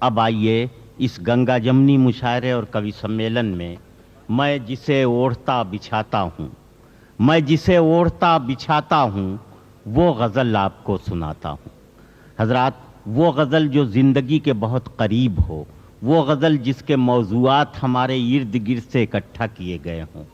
अब आइए इस गंगा जमनी मुशायरे और कवि सम्मेलन में मैं जिसे ओढ़ता बिछाता हूँ, मैं जिसे ओढ़ता बिछाता हूँ, वो गज़ल आपको सुनाता हूँ। हजरात, वो गज़ल जो ज़िंदगी के बहुत करीब हो, वो गज़ल जिसके मौज़ूआत हमारे इर्द गिर्द से इकट्ठा किए गए हों,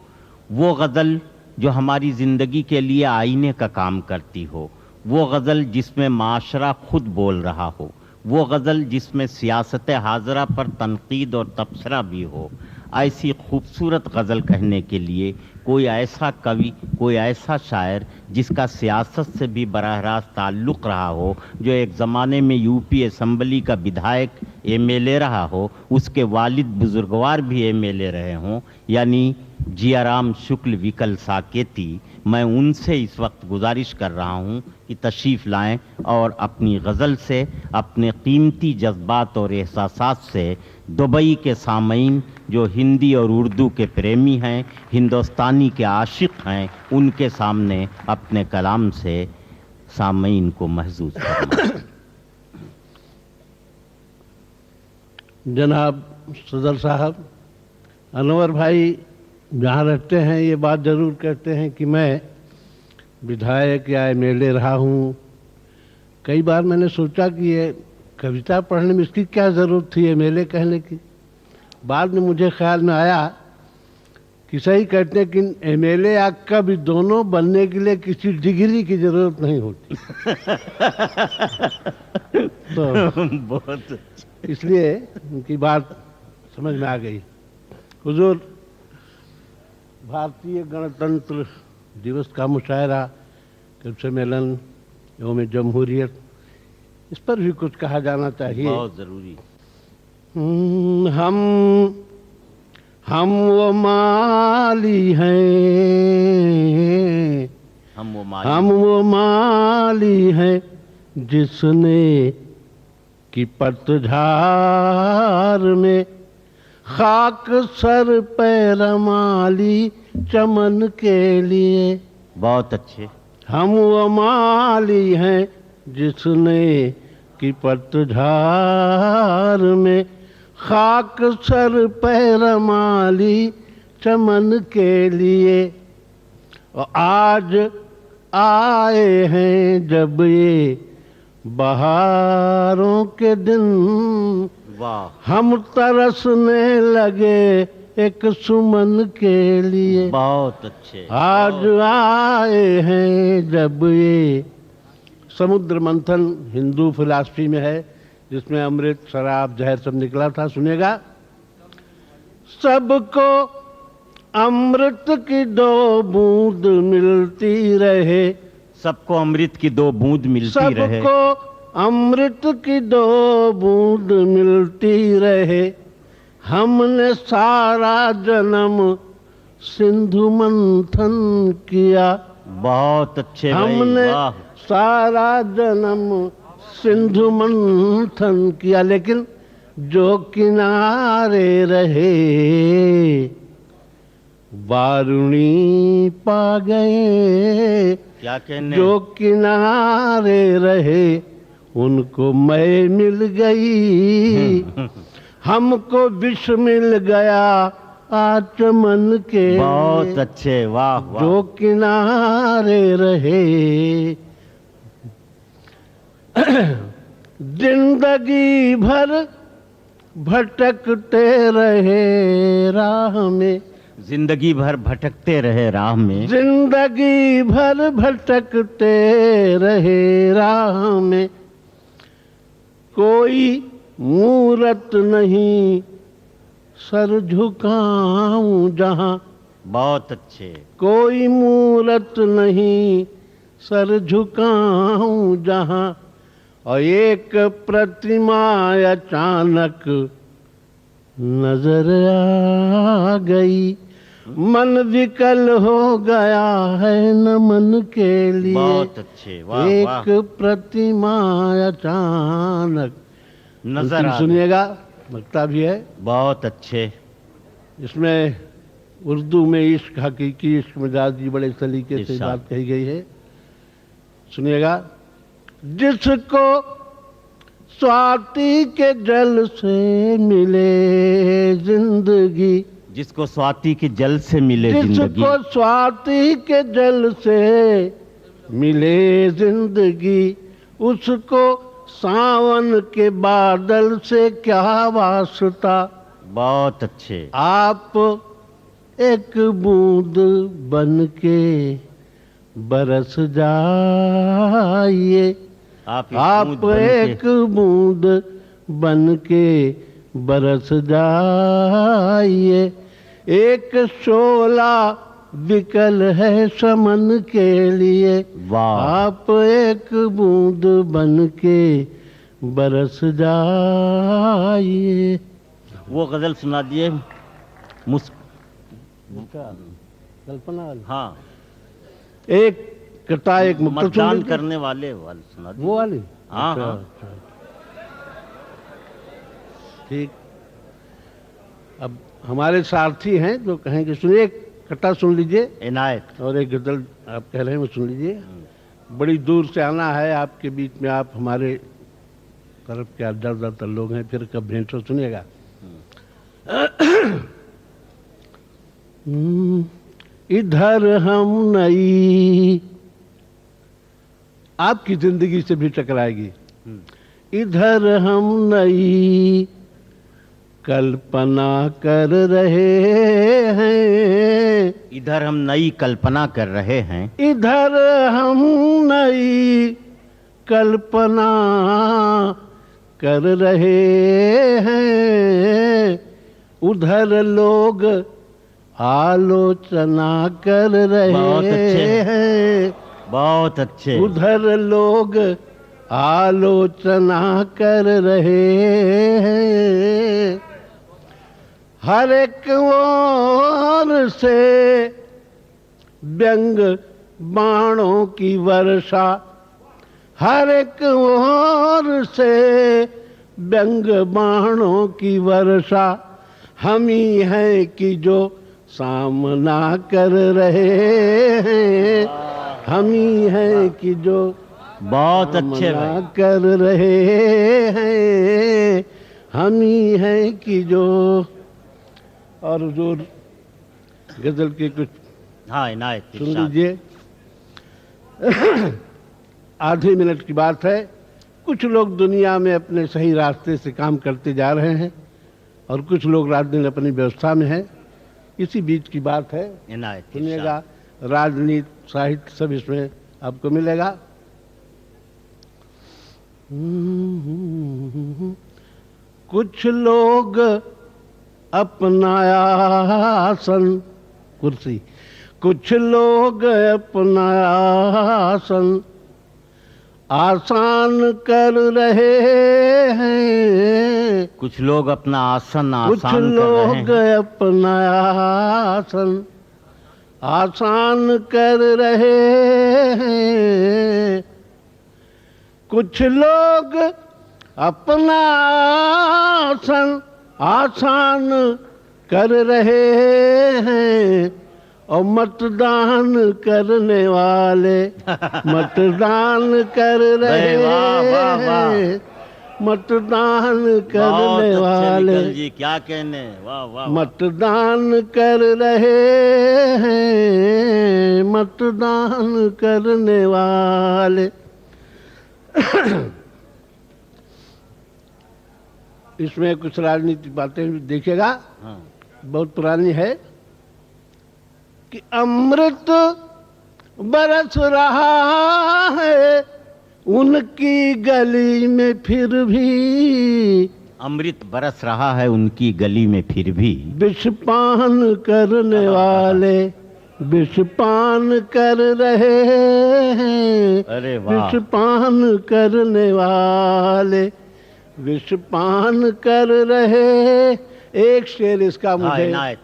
वो गज़ल जो हमारी ज़िंदगी के लिए आईने का काम करती हो, वो गज़ल जिसमें माशरा खुद बोल रहा हो, वो गज़ल जिसमें सियासत हाज़रा पर तनकीद और तबसरा भी हो। ऐसी खूबसूरत गज़ल कहने के लिए कोई ऐसा कवि, कोई ऐसा शायर जिसका सियासत से भी बराह रास्त ताल्लुक़ रहा हो, जो एक ज़माने में यूपी असम्बली का विधायक एमएलए रहा हो, उसके वालिद बुजुर्गवार भी एमएलए रहे हों, यानी जियाराम शुक्ल विकल साकेती, मैं उनसे इस वक्त गुजारिश कर रहा हूं कि तशरीफ़ लाएं और अपनी गज़ल से, अपने कीमती जज्बात और एहसासात से दुबई के सामईन जो हिंदी और उर्दू के प्रेमी हैं, हिंदुस्तानी के आशिक़ हैं, उनके सामने अपने कलाम से सामईन को महसूस करना। जनाब सदर साहब, अनवर भाई जहाँ रहते हैं ये बात ज़रूर कहते हैं कि मैं विधायक या एमएलए रहा हूँ। कई बार मैंने सोचा कि ये कविता पढ़ने में इसकी क्या ज़रूरत थी एमएलए कहने की। बाद में मुझे ख्याल में आया कि सही कहते हैं कि एमएलए या कवि दोनों बनने के लिए किसी डिग्री की ज़रूरत नहीं होती। तो बहुत इसलिए उनकी बात समझ में आ गई। हुजूर, भारतीय गणतंत्र दिवस का मुशायरा, कवि सम्मेलन, यौम जमहूरियत, इस पर भी कुछ कहा जाना चाहिए। बहुत ज़रूरी। हम वो माली हैं, हम वो माली हैं जिसने कि पतझार में खाक सर पे रमाली चमन के लिए। बहुत अच्छे। हम वो माली हैं जिसने कि पतझार में खाक सर पे रमाली चमन के लिए। और आज आए हैं जब ये बहारों के दिन, वाह, हम तरसने लगे एक सुमन के लिए। बहुत अच्छे। आज आए हैं जब ये समुद्र मंथन हिंदू फिलॉसफी में है, जिसमें अमृत, शराब, जहर सब निकला था। सुनिएगा। सबको अमृत की दो बूंद मिलती रहे, सबको अमृत की दो बूंद मिलती रहे, सबको अमृत की दो बूंद मिलती रहे। हमने सारा जन्म सिंधु मंथन किया। बहुत अच्छे भाई, हमने वाह। सारा जन्म सिंधु मंथन किया, लेकिन जो किनारे रहे वारुणी पा गए। क्या कहने। जो किनारे रहे उनको मैं मिल गई, हमको विष मिल गया आचमन के। बहुत अच्छे, वाह वाह। जो किनारे रहे जिंदगी भर भटकते रहे राह में, जिंदगी भर भटकते रहे राह में, जिंदगी भर भटकते रहे राह में। कोई मूरत नहीं सर झुकाऊं जहां, बहुत अच्छे। कोई मूरत नहीं सर झुकाऊं जहां। और एक प्रतिमा अचानक नजर आ गई, मन विकल हो गया है नमन के लिए। बहुत अच्छे, वाह एक वाह। प्रतिमा अचानक नजर आ गई। सुनिएगा, लगता भी है। बहुत अच्छे। इसमें उर्दू में इश्क, हकीकी इश्क मिजाजी बड़े सलीके से इरशाद। बात कही गई है। सुनिएगा। जिसको स्वाति के जल से मिले जिंदगी, जिसको स्वाति के जल से मिले जिंदगी, जिसको स्वाति के जल से मिले जिंदगी, उसको सावन के बादल से क्या वास्ता। बहुत अच्छे। आप एक बूंद बन के बरस जाइए, आप एक बूंद बन के बरस जाइए। एक शोला विकल है समन के लिए, आप एक बूंद बन के बरस जाइए। वो गजल सुना दिए। कल्पना। हाँ, एक कटा एक मतदान करने वाले सुना दिए। वो वाली। हाँ अच्छा, हाँ अच्छा। ठीक। अब हमारे सारथी हैं जो कहेंगे, सुनिए, एक कटा सुन लीजिए इनायत। और एक गजल आप कह रहे हैं वो सुन लीजिए। बड़ी दूर से आना है आपके बीच में, आप हमारे तरफ के ज्यादातर लोग हैं, फिर कब भेंट हो, सुनिएगा। इधर हम नई आपकी जिंदगी से भी टकराएगी। इधर हम नई कल्पना कर रहे हैं, इधर हम नई कल्पना कर रहे हैं, इधर हम नई कल्पना कर रहे हैं, उधर लोग आलोचना कर रहे हैं। बहुत अच्छे। उधर लोग आलोचना कर रहे हैं। हर एक ओर से व्यंग बाणों की वर्षा, हर एक ओर से व्यंग बाणों की वर्षा, हम ही हैं कि जो सामना कर रहे हैं, हम ही हैं कि जो बहुत अच्छे सामना कर रहे हैं, हम ही हैं कि जो। और जो गजल के कुछ हाँ इनायत सुन लीजिए। आधे मिनट की बात है। कुछ लोग दुनिया में अपने सही रास्ते से काम करते जा रहे हैं और कुछ लोग रात दिन अपनी व्यवस्था में हैं। इसी बीच की बात है, इनायत। सुनिएगा। राजनीति, साहित्य सब इसमें आपको मिलेगा। कुछ लोग अपना आसन, कुर्सी, कुछ लोग अपना आसन आसान कर रहे हैं, कुछ लोग अपना आसन कुछ आसान कर लोग रहे हैं, अपना आसन आसान कर रहे हैं, कुछ लोग अपना आसन आसान कर रहे हैं, और मतदान करने वाले मतदान कर रहे हैं, मतदान करने वाले जी क्या कहने, वाह वाह। मतदान कर रहे हैं, मतदान करने वाले। इसमें कुछ राजनीतिक बातें भी देखिएगा। हाँ। बहुत पुरानी है कि अमृत बरस रहा है उनकी गली में, फिर भी अमृत बरस रहा है उनकी गली में, फिर भी विषपान करने वाले विषपान कर रहे हैं। अरे वाह। विषपान करने वाले विषपान कर रहे। एक शेर इसका मुझे इनायत।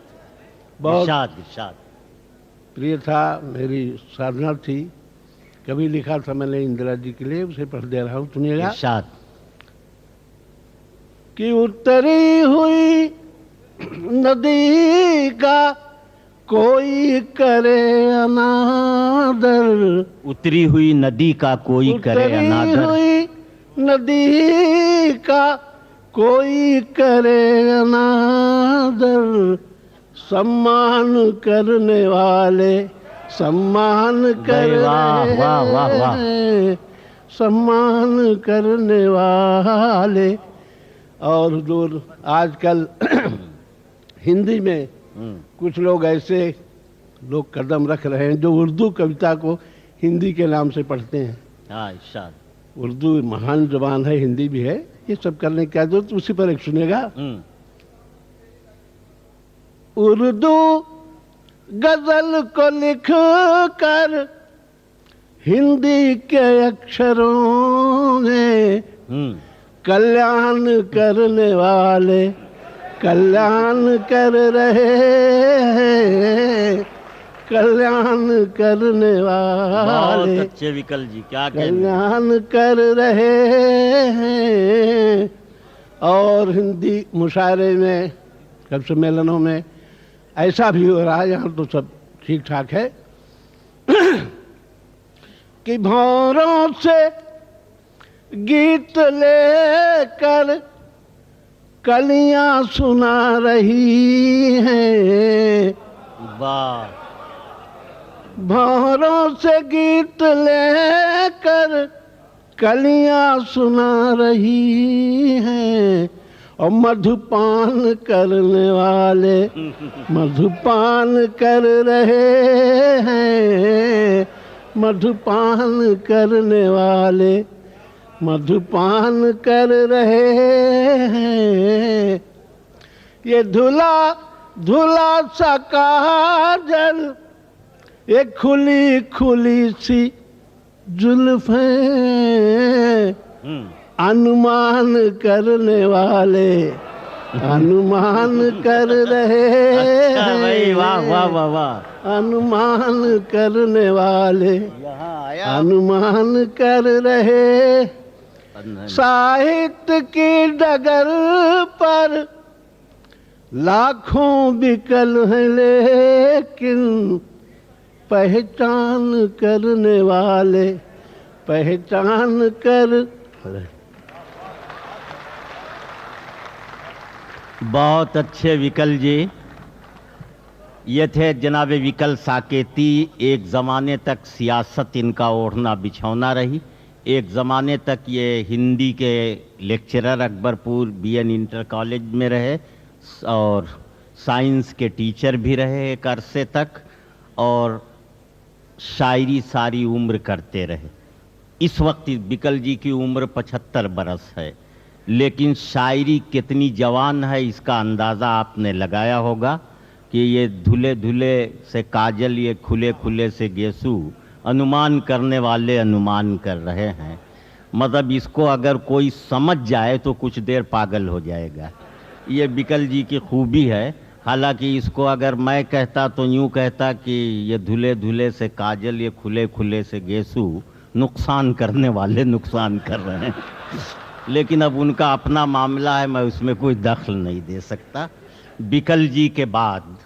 बहुत इरशाद, इरशाद। प्रिय था, मेरी साधना थी। कभी लिखा था मैंने इंदिरा जी के लिए, उसे पढ़ दे रहा हूँ, सुनिएगा। इरशाद। कि उतरी हुई नदी का कोई करे अनादर, उतरी हुई नदी का कोई करे उतरी अनादर, हुई नदी का कोई करे अनादर, सम्मान करने वाले सम्मान कर वाह, वाह, वाह, वाह। सम्मान करने वाले। और जो आजकल हिंदी में कुछ लोग ऐसे लोग कदम रख रहे हैं जो उर्दू कविता को हिंदी के नाम से पढ़ते हैं। हाँ, इरशाद। उर्दू महान ज़बान है, हिंदी भी है, ये सब करने की क्या जरूरत, उसी पर एक सुनेगा। उर्दू गजल को लिख कर हिंदी के अक्षरों में कल्याण करने वाले कल्याण कर रहे हैं, कल्याण करने वाले। बहुत अच्छे विकल जी, क्या कल्याण कर रहे हैं। और हिंदी मुशायरे में, कब सम्मेलनों में ऐसा भी हो रहा है, यहाँ तो सब ठीक ठाक है कि भौरों से गीत लेकर कलियां सुना रही हैं। वाह। भौरों से गीत लेकर कलियां सुना रही हैं। और मधुपान करने वाले मधुपान कर रहे हैं, मधुपान करने वाले मधुपान कर रहे हैं। ये धुला धुला सा काजल, ये खुली खुली सी जुल्फें, अनुमान करने वाले अनुमान कर रहे हैं। वाह वाह वाह वाह। अनुमान करने वाले यहाँ आया अनुमान कर रहे। साहित्य की डगर पर लाखों विकल हैं, लेकिन पहचान करने वाले पहचान कर। बहुत अच्छे विकल जी। ये थे जनाब विकल साकेती। एक ज़माने तक सियासत इनका ओढ़ना बिछौना रही। एक ज़माने तक ये हिंदी के lecturer Akbarpur BN inter college में रहे और साइंस के टीचर भी रहे एक अरसे तक, और शायरी सारी उम्र करते रहे। इस वक्त विकल जी की उम्र 75 बरस है, लेकिन शायरी कितनी जवान है इसका अंदाज़ा आपने लगाया होगा कि ये धुले धुले से काजल, ये खुले खुले से गेसू, अनुमान करने वाले अनुमान कर रहे हैं। मतलब इसको अगर कोई समझ जाए तो कुछ देर पागल हो जाएगा। ये विकल जी की खूबी है। हालांकि इसको अगर मैं कहता तो यूँ कहता कि ये धुले धुले से काजल, ये खुले खुले से गेसू, नुकसान करने वाले नुकसान कर रहे हैं। लेकिन अब उनका अपना मामला है, मैं उसमें कोई दखल नहीं दे सकता। विकल जी के बाद